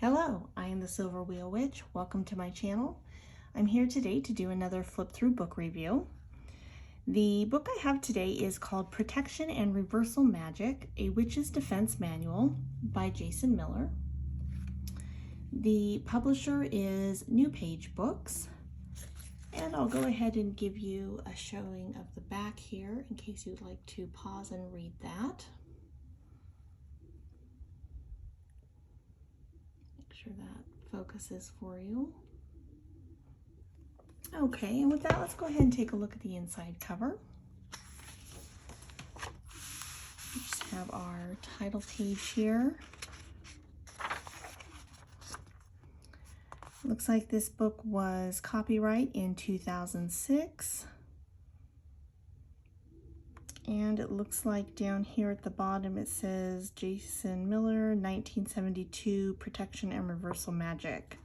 Hello, I am the Silver Wheel Witch. Welcome to my channel. I'm here today to do another flip through book review. The book I have today is called Protection and Reversal Magic, A Witch's Defense Manual by Jason Miller. The publisher is New Page Books, and I'll go ahead and give you a showing of the back here in case you'd like to pause and read that. Sure that focuses for you. Okay, and with that, let's go ahead and take a look at the inside cover. We just have our title page here. Looks like this book was copyright in 2006. And it looks like down here at the bottom it says Jason Miller, 1972, Protection and Reversal Magic.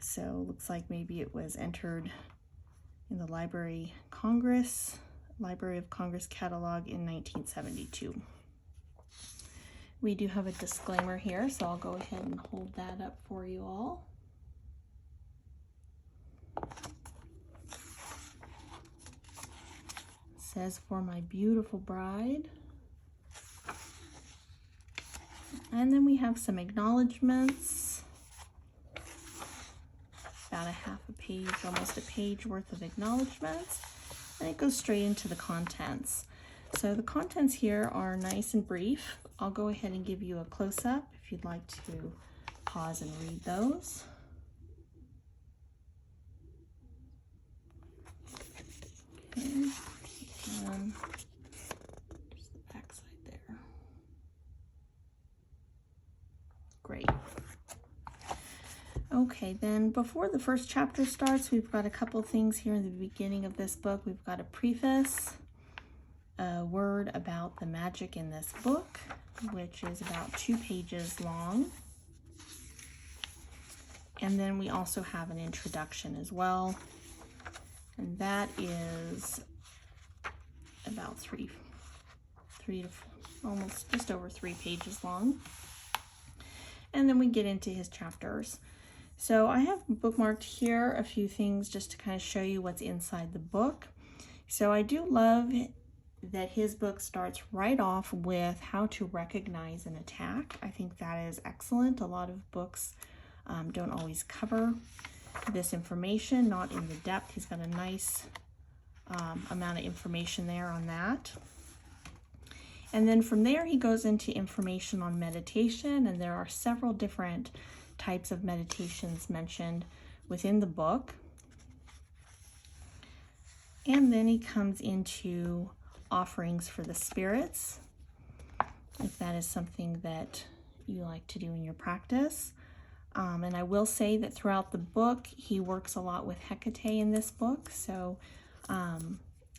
So looks like maybe it was entered in the Library of Congress catalog in 1972. We do have a disclaimer here, so I'll go ahead and hold that up for you all. Says, "For my beautiful bride." And then we have some acknowledgments, about a half a page, almost a page worth of acknowledgments, and it goes straight into the contents. So the contents here are nice and brief. I'll go ahead and give you a close-up if you'd like to pause and read those. Okay. Just the back side there. Great. Okay, then before the first chapter starts, we've got a couple things here in the beginning of this book. We've got a preface, a word about the magic in this book, which is about 2 pages long. And then we also have an introduction as well. And that is about almost just over 3 pages long. And then we get into his chapters. So I have bookmarked here a few things just to kind of show you what's inside the book. So I do love that his book starts right off with how to recognize an attack. I think that is excellent. A lot of books don't always cover this information, not in the depth. He's got a nice amount of information there on that. And then from there he goes into information on meditation, and there are several different types of meditations mentioned within the book. And then he comes into offerings for the spirits, if that is something that you like to do in your practice. And I will say that throughout the book, he works a lot with Hecate in this book. So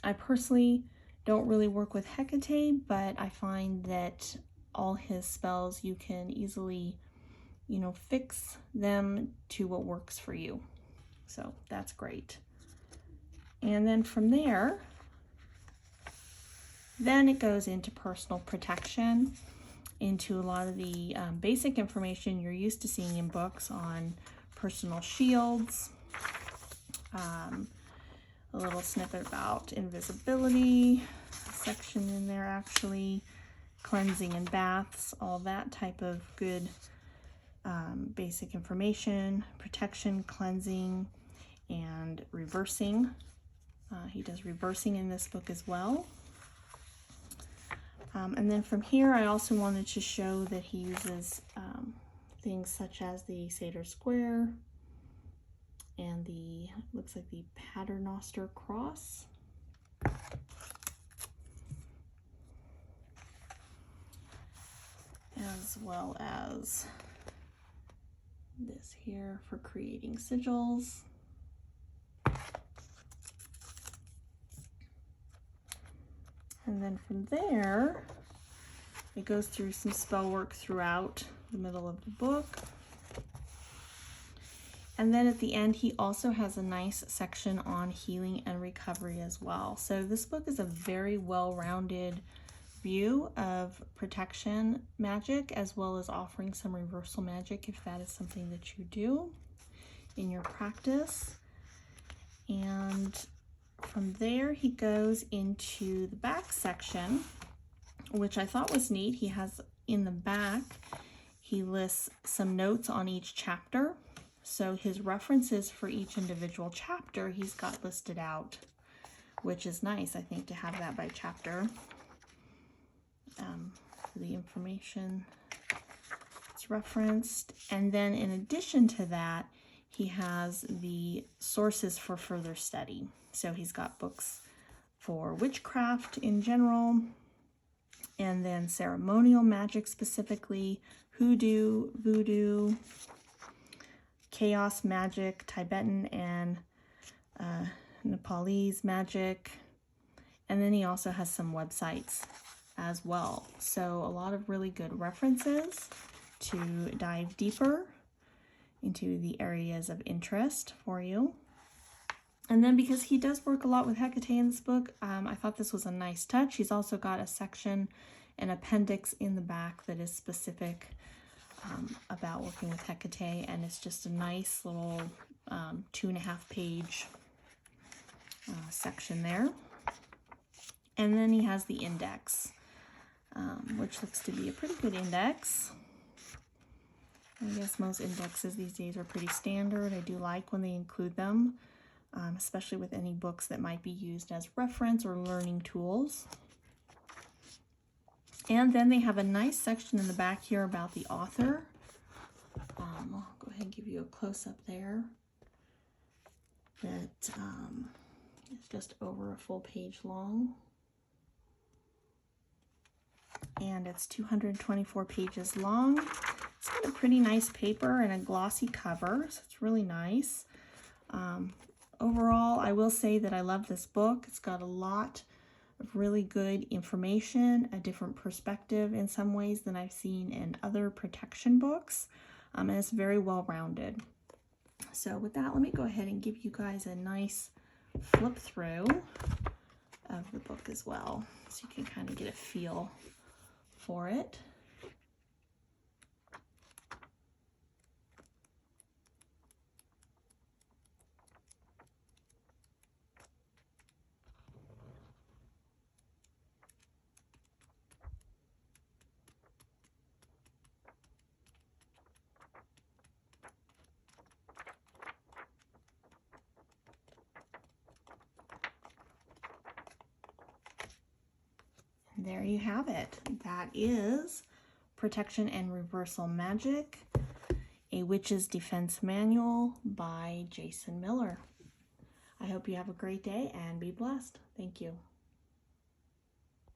I personally don't really work with Hecate, but I find that all his spells, you can easily, fix them to what works for you. So that's great. And then from there, then it goes into personal protection, into a lot of the basic information you're used to seeing in books on personal shields, a little snippet about invisibility, a section in there actually, cleansing and baths, all that type of good basic information, protection, cleansing, and reversing. He does reversing in this book as well. And then from here, I also wanted to show that he uses things such as the Satyr Square and looks like the Paternoster Cross. As well as this here for creating sigils. And then from there, it goes through some spell work throughout the middle of the book. And then at the end, he also has a nice section on healing and recovery as well. So this book is a very well-rounded view of protection magic, as well as offering some reversal magic if that is something that you do in your practice. And from there he goes into the back section, which I thought was neat. He has in the back, he lists some notes on each chapter. So his references for each individual chapter he's got listed out, which is nice, I think, to have that by chapter. The information is referenced. And then in addition to that, he has the sources for further study. So he's got books for witchcraft in general, and then ceremonial magic specifically, hoodoo, voodoo, chaos magic, Tibetan and Nepalese magic. And then he also has some websites as well. So a lot of really good references to dive deeper into the areas of interest for you. And then because he does work a lot with Hecate in this book, I thought this was a nice touch. He's also got a section, an appendix in the back that is specific about working with Hecate, and it's just a nice little 2.5 page section there. And then he has the index, which looks to be a pretty good index. I guess most indexes these days are pretty standard. I do like when they include them, especially with any books that might be used as reference or learning tools. And then they have a nice section in the back here about the author. I'll go ahead and give you a close-up there. That is just over a full page long. And it's 224 pages long. It's got a pretty nice paper and a glossy cover, so it's really nice. Overall, I will say that I love this book. It's got a lot of really good information, a different perspective in some ways than I've seen in other protection books, and it's very well-rounded. So with that, let me go ahead and give you guys a nice flip through of the book as well, so you can kind of get a feel for it. There you have it. That is Protection and Reversal Magic, A Witch's Defense Manual by Jason Miller. I hope you have a great day and be blessed. Thank you.